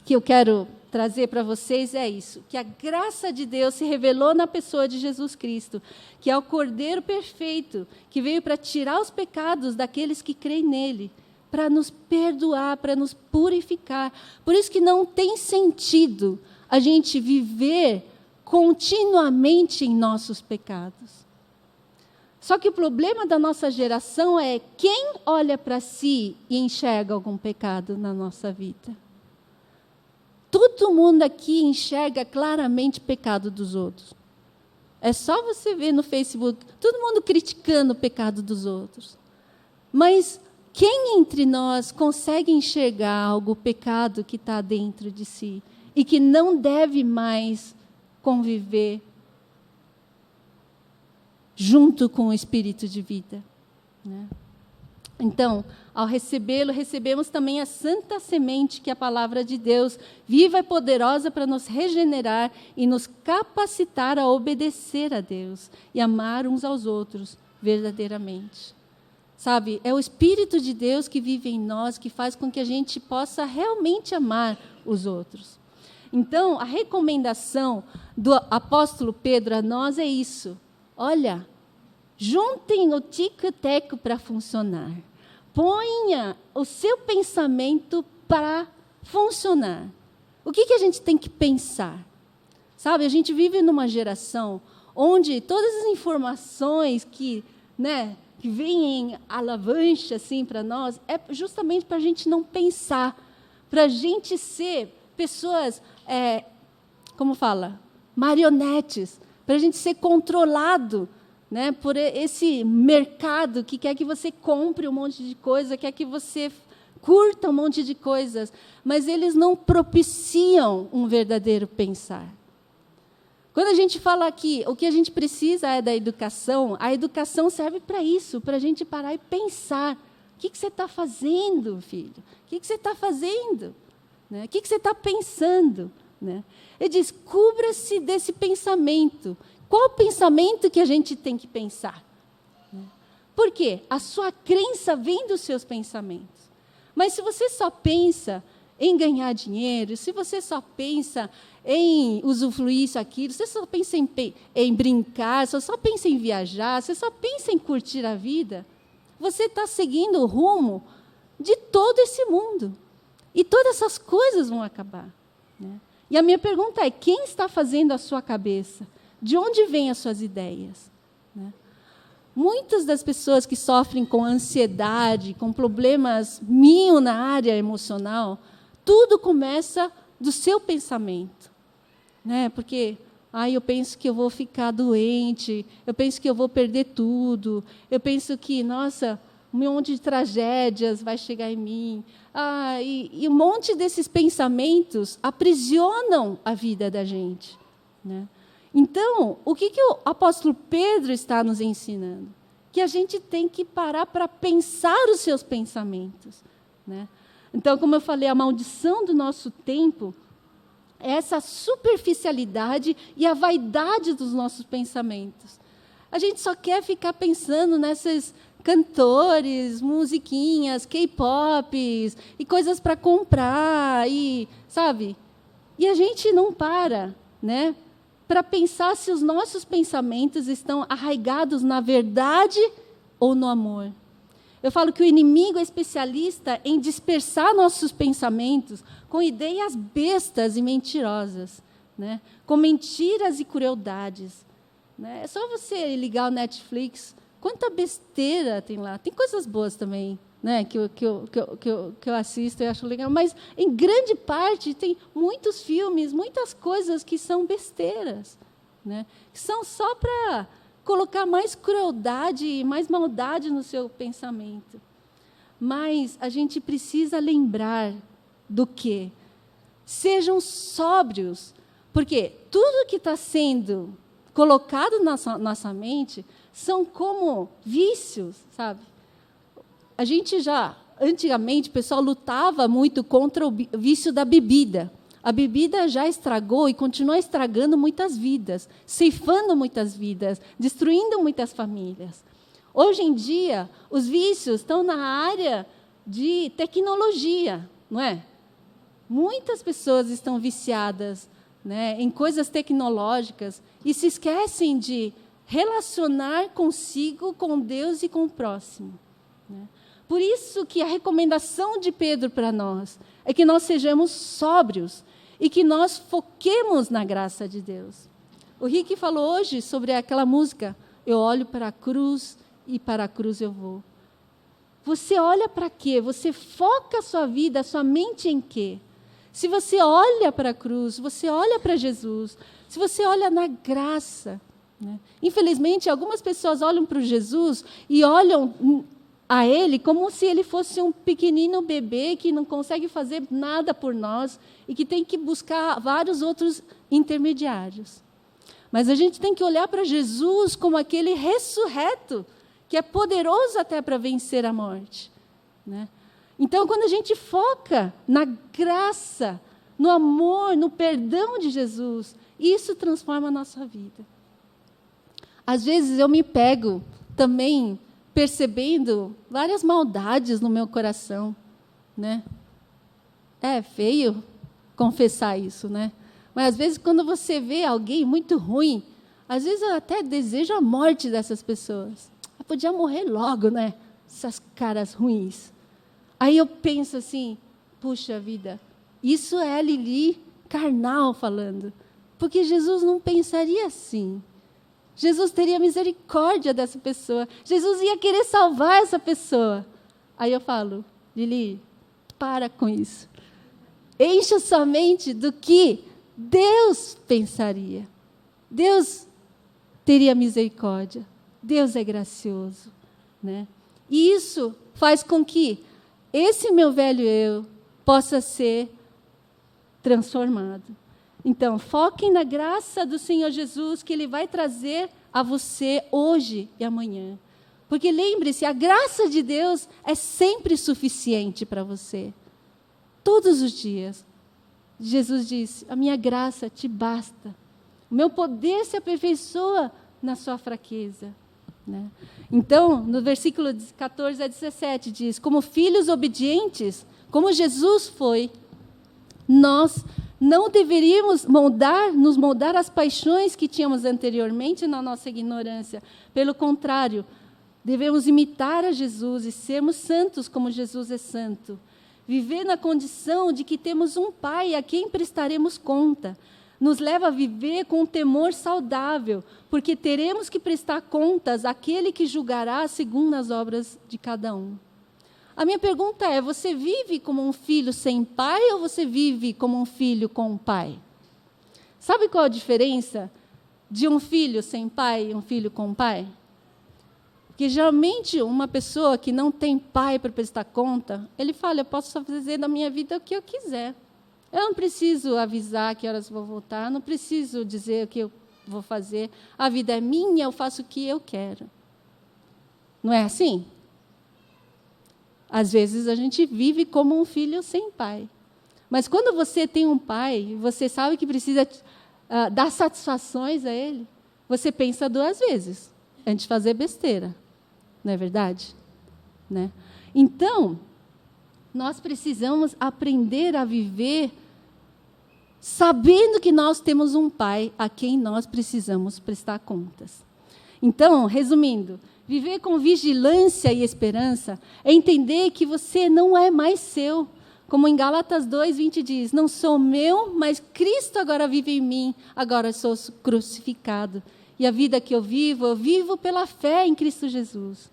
[SPEAKER 1] que eu quero trazer para vocês é isso, que a graça de Deus se revelou na pessoa de Jesus Cristo, que é o Cordeiro perfeito, que veio para tirar os pecados daqueles que creem nele, para nos perdoar, para nos purificar. Por isso que não tem sentido a gente viver continuamente em nossos pecados. Só que o problema da nossa geração é quem olha para si e enxerga algum pecado na nossa vida. Todo mundo aqui enxerga claramente o pecado dos outros. É só você ver no Facebook, todo mundo criticando o pecado dos outros. Mas quem entre nós consegue enxergar o pecado que está dentro de si e que não deve mais conviver junto com o Espírito de vida, né? Então, ao recebê-lo, recebemos também a santa semente, que é a palavra de Deus, viva e poderosa para nos regenerar e nos capacitar a obedecer a Deus e amar uns aos outros verdadeiramente. Sabe, é o Espírito de Deus que vive em nós, que faz com que a gente possa realmente amar os outros. Então, a recomendação do apóstolo Pedro a nós é isso. Olha, juntem o tico e o teco para funcionar. Ponha o seu pensamento para funcionar. O que a gente tem que pensar? Sabe, a gente vive numa geração onde todas as informações que vêm em alavanche assim, para nós, é justamente para a gente não pensar, para a gente ser pessoas, marionetes, para a gente ser controlado, né, por esse mercado que quer que você compre um monte de coisa, quer que você curta um monte de coisas, mas eles não propiciam um verdadeiro pensar. Quando a gente fala aqui, o que a gente precisa é da educação, a educação serve para isso, para a gente parar e pensar. O que você está fazendo, filho? O que você está fazendo? Né? O que você está pensando? Né? Ele diz, cubra-se desse pensamento. Qual o pensamento que a gente tem que pensar? Por quê? A sua crença vem dos seus pensamentos. Mas se você só pensa em ganhar dinheiro, se você só pensa em usufruir isso, aquilo, você só pensa em brincar, você só pensa em viajar, você só pensa em curtir a vida, você está seguindo o rumo de todo esse mundo. E todas essas coisas vão acabar. Né? E a minha pergunta é, quem está fazendo a sua cabeça? De onde vêm as suas ideias? Né? Muitas das pessoas que sofrem com ansiedade, com problemas mil na área emocional, tudo começa do seu pensamento. Né? Porque eu penso que eu vou ficar doente, eu penso que eu vou perder tudo, eu penso que, nossa, um monte de tragédias vai chegar em mim. E um monte desses pensamentos aprisionam a vida da gente. Né? Então, o que o apóstolo Pedro está nos ensinando? Que a gente tem que parar para pensar os seus pensamentos. Né? Então, como eu falei, a maldição do nosso tempo é essa superficialidade e a vaidade dos nossos pensamentos. A gente só quer ficar pensando nesses cantores, musiquinhas, K-pops, e coisas para comprar, sabe? E a gente não para, né, para pensar se os nossos pensamentos estão arraigados na verdade ou no amor. Eu falo que o inimigo é especialista em dispersar nossos pensamentos com ideias bestas e mentirosas, né? Com mentiras e crueldades. Né? É só você ligar o Netflix, quanta besteira tem lá. Tem coisas boas também, né? que eu assisto e acho legal, mas, em grande parte, tem muitos filmes, muitas coisas que são besteiras, né? Que são só para colocar mais crueldade e mais maldade no seu pensamento. Mas a gente precisa lembrar do quê? Sejam sóbrios, porque tudo que está sendo colocado na nossa mente são como vícios, sabe? A gente antigamente, o pessoal lutava muito contra o vício da bebida. A bebida já estragou e continua estragando muitas vidas, ceifando muitas vidas, destruindo muitas famílias. Hoje em dia, os vícios estão na área de tecnologia, não é? Muitas pessoas estão viciadas, né, em coisas tecnológicas e se esquecem de relacionar consigo, com Deus e com o próximo. Né? Por isso que a recomendação de Pedro para nós é que nós sejamos sóbrios, e que nós foquemos na graça de Deus. O Rick falou hoje sobre aquela música, eu olho para a cruz e para a cruz eu vou. Você olha para quê? Você foca a sua vida, a sua mente em quê? Se você olha para a cruz, você olha para Jesus, se você olha na graça. Né? Infelizmente, algumas pessoas olham para o Jesus e olham a Ele como se Ele fosse um pequenino bebê que não consegue fazer nada por nós e que tem que buscar vários outros intermediários. Mas a gente tem que olhar para Jesus como aquele ressurreto, que é poderoso até para vencer a morte. Né? Então, quando a gente foca na graça, no amor, no perdão de Jesus, isso transforma a nossa vida. Às vezes eu me pego também percebendo várias maldades no meu coração, né? É feio confessar isso, né? Mas às vezes quando você vê alguém muito ruim, às vezes eu até desejo a morte dessas pessoas. Eu podia morrer logo, né? Essas caras ruins. Aí eu penso assim, puxa vida, isso é a Lili carnal falando, porque Jesus não pensaria assim. Jesus teria misericórdia dessa pessoa. Jesus ia querer salvar essa pessoa. Aí eu falo, Lili, para com isso. Encha sua mente do que Deus pensaria. Deus teria misericórdia. Deus é gracioso. Né? E isso faz com que esse meu velho eu possa ser transformado. Então, foquem na graça do Senhor Jesus, que Ele vai trazer a você hoje e amanhã. Porque lembre-se, a graça de Deus é sempre suficiente para você. Todos os dias. Jesus disse, a minha graça te basta. O meu poder se aperfeiçoa na sua fraqueza. Né? Então, no versículo 14 a 17, diz, como filhos obedientes, como Jesus foi, nós não deveríamos nos moldar às paixões que tínhamos anteriormente na nossa ignorância. Pelo contrário, devemos imitar a Jesus e sermos santos como Jesus é santo. Viver na condição de que temos um Pai a quem prestaremos conta. Nos leva a viver com um temor saudável, porque teremos que prestar contas àquele que julgará segundo as obras de cada um. A minha pergunta é, você vive como um filho sem pai ou você vive como um filho com um pai? Sabe qual a diferença de um filho sem pai e um filho com um pai? Porque, geralmente, uma pessoa que não tem pai para prestar conta, ele fala, eu posso fazer da minha vida o que eu quiser. Eu não preciso avisar que horas vou voltar, não preciso dizer o que eu vou fazer. A vida é minha, eu faço o que eu quero. Não é assim? Às vezes, a gente vive como um filho sem pai. Mas quando você tem um pai, você sabe que precisa dar satisfações a ele, você pensa duas vezes antes de fazer besteira. Não é verdade? Né? Então, nós precisamos aprender a viver sabendo que nós temos um pai a quem nós precisamos prestar contas. Então, resumindo, Viver com vigilância e esperança é entender que você não é mais seu. Como em Gálatas 2:20 diz, não sou meu, mas Cristo agora vive em mim, agora sou crucificado. E a vida que eu vivo pela fé em Cristo Jesus.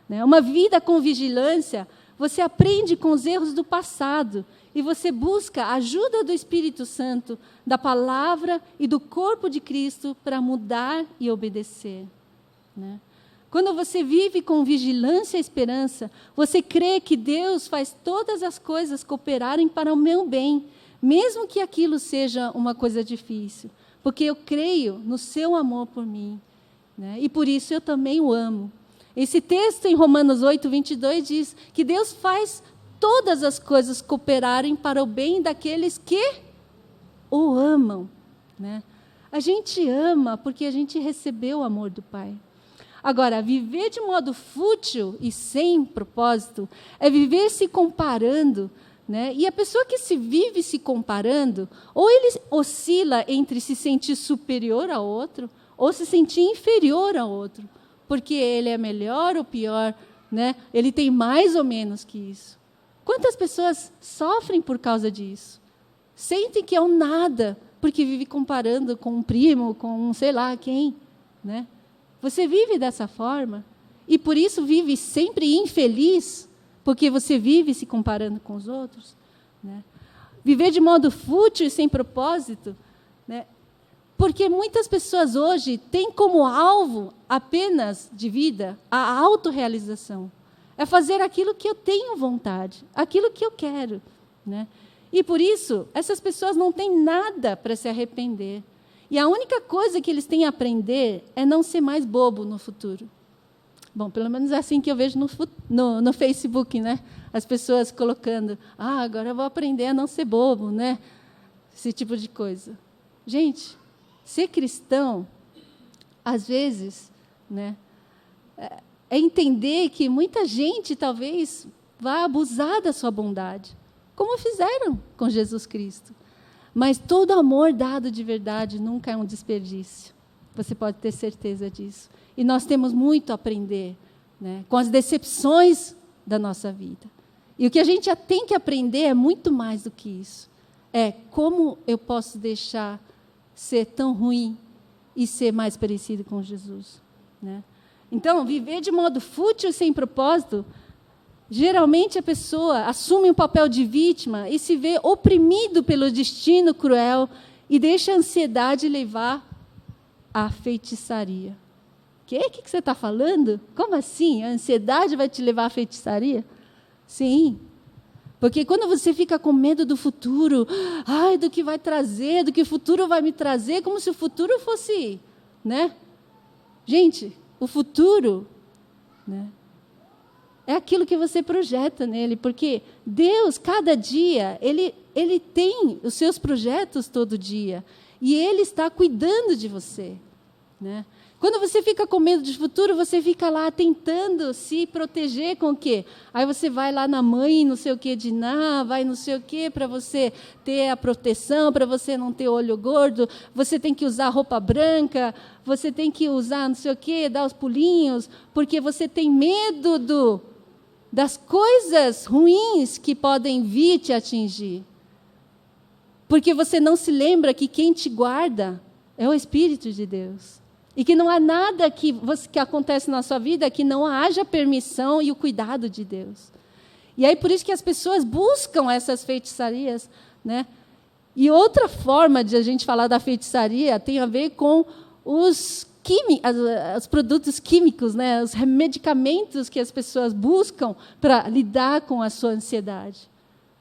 [SPEAKER 1] Uma vida com vigilância, você aprende com os erros do passado e você busca a ajuda do Espírito Santo, da palavra e do corpo de Cristo para mudar e obedecer. Quando você vive com vigilância e esperança, você crê que Deus faz todas as coisas cooperarem para o meu bem, mesmo que aquilo seja uma coisa difícil, porque eu creio no seu amor por mim, e por isso eu também o amo. Esse texto em Romanos 8:22 diz que Deus faz todas as coisas cooperarem para o bem daqueles que o amam. A gente ama porque a gente recebeu o amor do Pai. Agora, viver de modo fútil e sem propósito é viver se comparando. E a pessoa que se vive se comparando, ou ele oscila entre se sentir superior ao outro, ou se sentir inferior ao outro. Porque ele é melhor ou pior, ele tem mais ou menos que isso. Quantas pessoas sofrem por causa disso? Sentem que é um nada, porque vive comparando com um primo, com um sei lá quem. Você vive dessa forma, e por isso vive sempre infeliz, porque você vive se comparando com os outros. Viver de modo fútil e sem propósito, porque muitas pessoas hoje têm como alvo apenas de vida a autorrealização. É fazer aquilo que eu tenho vontade, aquilo que eu quero. E, por isso, essas pessoas não têm nada para se arrepender. E a única coisa que eles têm a aprender é não ser mais bobo no futuro. Bom, pelo menos é assim que eu vejo no Facebook, as pessoas colocando, agora eu vou aprender a não ser bobo, esse tipo de coisa. Gente, ser cristão, às vezes, é entender que muita gente talvez vá abusar da sua bondade, como fizeram com Jesus Cristo. Mas todo amor dado de verdade nunca é um desperdício. Você pode ter certeza disso. E nós temos muito a aprender com as decepções da nossa vida. E o que a gente já tem que aprender é muito mais do que isso. É como eu posso deixar ser tão ruim e ser mais parecido com Jesus. Então, viver de modo fútil e sem propósito, geralmente a pessoa assume um papel de vítima e se vê oprimido pelo destino cruel e deixa a ansiedade levar à feitiçaria. O que você está falando? Como assim? A ansiedade vai te levar à feitiçaria? Sim. Porque quando você fica com medo do futuro, do que vai trazer, do que o futuro vai me trazer, como se o futuro fosse, Gente, o futuro, é aquilo que você projeta nele, porque Deus, cada dia, Ele tem os seus projetos todo dia, e Ele está cuidando de você, Quando você fica com medo de futuro, você fica lá tentando se proteger com o quê? Aí você vai lá na mãe, não sei o quê, de vai não sei o quê, para você ter a proteção, para você não ter olho gordo, você tem que usar roupa branca, você tem que usar não sei o quê, dar os pulinhos, porque você tem medo das coisas ruins que podem vir te atingir. Porque você não se lembra que quem te guarda é o Espírito de Deus. E que não há nada que acontece na sua vida que não haja permissão e o cuidado de Deus. E aí, por isso que as pessoas buscam essas feitiçarias. E outra forma de a gente falar da feitiçaria tem a ver com os produtos químicos, os medicamentos que as pessoas buscam para lidar com a sua ansiedade.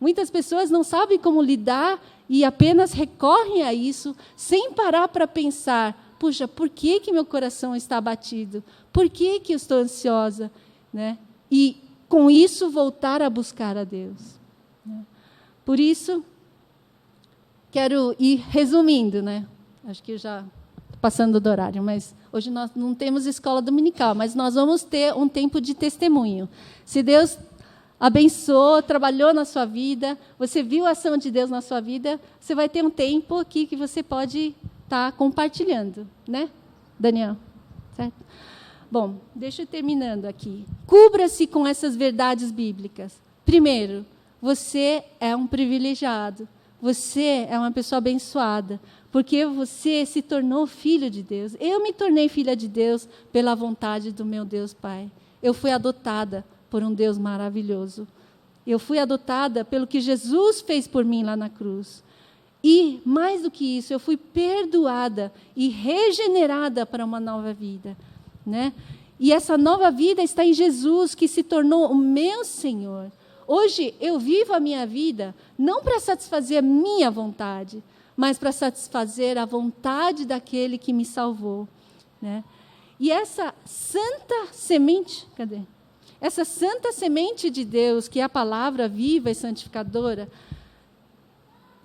[SPEAKER 1] Muitas pessoas não sabem como lidar e apenas recorrem a isso sem parar para pensar, puxa, por que meu coração está abatido? Por que eu estou ansiosa? E, com isso, voltar a buscar a Deus. Por isso, quero ir resumindo. Acho que já estou passando do horário, mas hoje nós não temos escola dominical, mas nós vamos ter um tempo de testemunho. Se Deus abençoou, trabalhou na sua vida, você viu a ação de Deus na sua vida, você vai ter um tempo aqui que você pode estar compartilhando, Daniel? Certo? Bom, deixa eu terminando aqui. Cubra-se com essas verdades bíblicas. Primeiro, você é um privilegiado. Você é uma pessoa abençoada, porque você se tornou filho de Deus. Eu me tornei filha de Deus pela vontade do meu Deus Pai. Eu fui adotada por um Deus maravilhoso. Eu fui adotada pelo que Jesus fez por mim lá na cruz. E, mais do que isso, eu fui perdoada e regenerada para uma nova vida, né? E essa nova vida está em Jesus, que se tornou o meu Senhor. Hoje, eu vivo a minha vida não para satisfazer a minha vontade, mas para satisfazer a vontade daquele que me salvou, né? E essa santa semente, cadê? Essa santa semente de Deus, que é a palavra viva e santificadora,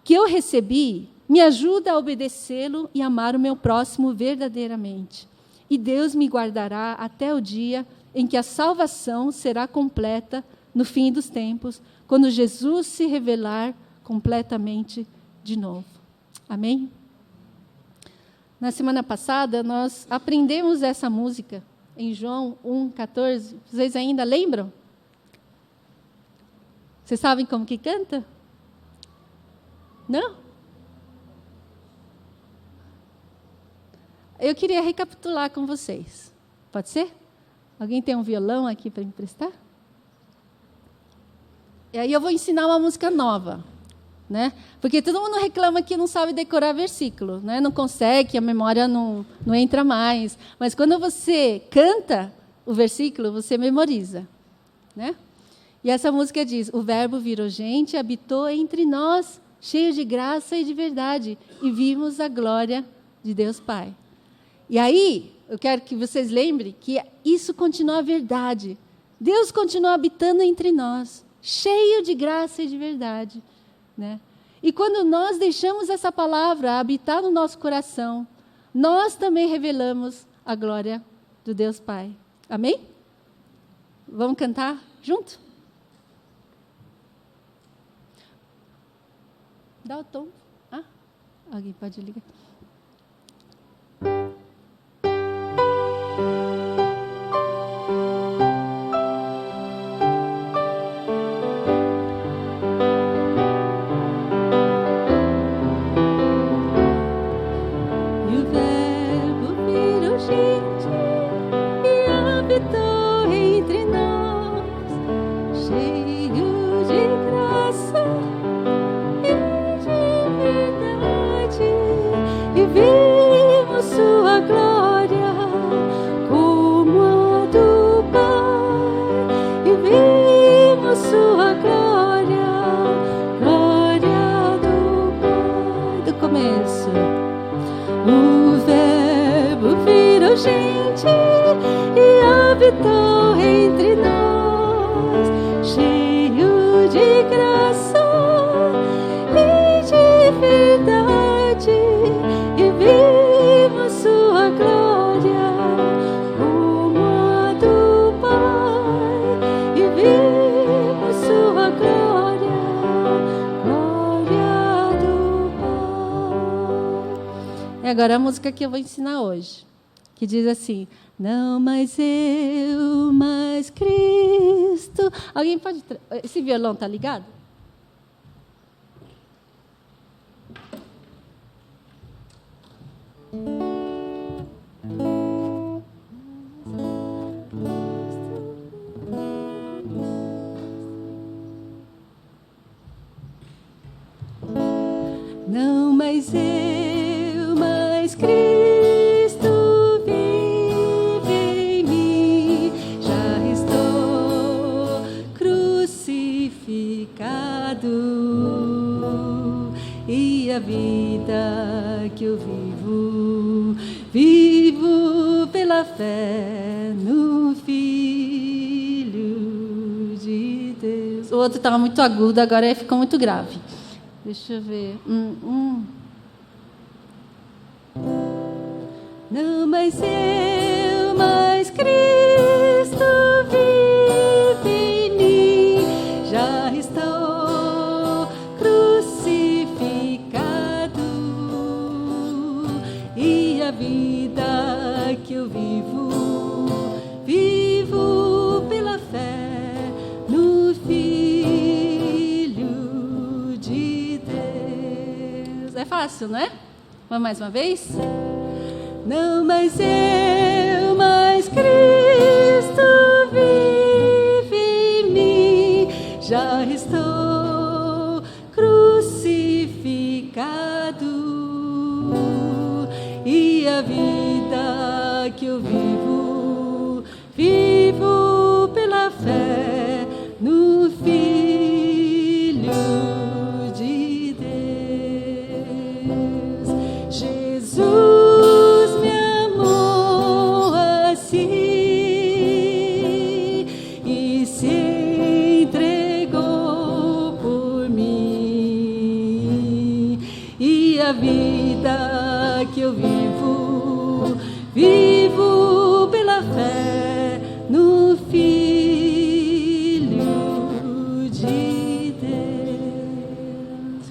[SPEAKER 1] que eu recebi, me ajuda a obedecê-lo e amar o meu próximo verdadeiramente. E Deus me guardará até o dia em que a salvação será completa no fim dos tempos, quando Jesus se revelar completamente de novo. Amém? Na semana passada, nós aprendemos essa música em João 1,14. Vocês ainda lembram? Vocês sabem como que canta? Não? Eu queria recapitular com vocês. Pode ser? Alguém tem um violão aqui para emprestar? E aí eu vou ensinar uma música nova, né? Porque todo mundo reclama que não sabe decorar versículo, né? Não consegue, que a memória não entra mais. Mas quando você canta o versículo, você memoriza, né? E essa música diz: o Verbo virou gente, habitou entre nós, cheio de graça e de verdade, e vimos a glória de Deus Pai. E aí, eu quero que vocês lembrem que isso continua verdade. Deus continua habitando entre nós, cheio de graça e de verdade, né? E quando nós deixamos essa palavra habitar no nosso coração, nós também revelamos a glória do Deus Pai. Amém? Vamos cantar junto? Dá o tom. Ah, alguém pode ligar. Agora a música que eu vou ensinar hoje, que diz assim: não mais eu, mas Cristo. Alguém pode... Esse violão tá ligado? Não mais eu, mas Cristo vive em mim, já estou crucificado, e a vida que eu vivo, vivo pela fé no Filho de Deus. O outro estava muito agudo, agora ficou muito grave. Deixa eu ver. Não mais eu, mas Cristo vive em mim, já estou crucificado, e a vida que eu vivo, fácil, não é? Vamos mais uma vez? Não mais eu, mas Cristo vive em mim, já estou crucificado, e a vida que eu vivo, vivo pela fé no Filho de Deus. Jesus me amou assim e se entregou por mim, e a vida que eu vivo, vivo pela fé no Filho de Deus.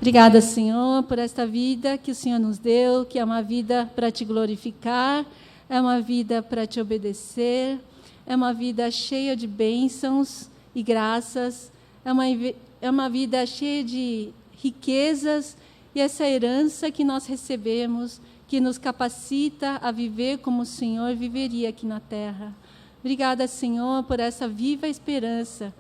[SPEAKER 1] Obrigada, Senhor, por esta vida que o Senhor nos deu, que é uma vida para te glorificar, é uma vida para te obedecer, é uma vida cheia de bênçãos e graças, é uma vida cheia de riquezas, e essa herança que nós recebemos, que nos capacita a viver como o Senhor viveria aqui na terra. Obrigada, Senhor, por essa viva esperança.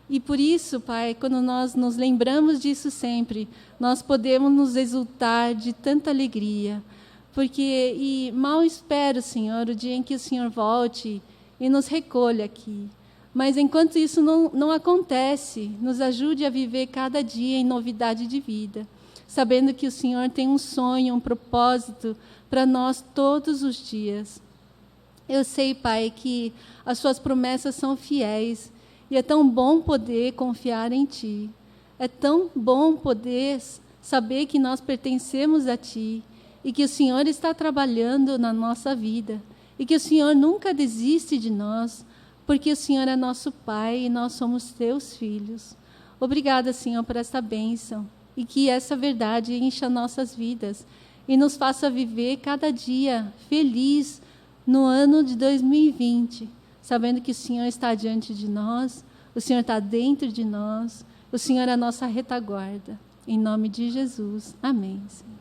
[SPEAKER 1] E por isso, Pai, quando nós nos lembramos disso sempre, nós podemos nos exultar de tanta alegria. E mal espero, Senhor, o dia em que o Senhor volte e nos recolha aqui. Mas enquanto isso não acontece, nos ajude a viver cada dia em novidade de vida, sabendo que o Senhor tem um sonho, um propósito para nós todos os dias. Eu sei, Pai, que as suas promessas são fiéis, e é tão bom poder confiar em Ti. É tão bom poder saber que nós pertencemos a Ti, e que o Senhor está trabalhando na nossa vida, e que o Senhor nunca desiste de nós, porque o Senhor é nosso Pai e nós somos Teus filhos. Obrigada, Senhor, por esta bênção, e que essa verdade encha nossas vidas e nos faça viver cada dia feliz no ano de 2020, sabendo que o Senhor está diante de nós, o Senhor está dentro de nós, o Senhor é a nossa retaguarda. Em nome de Jesus. Amém, Senhor.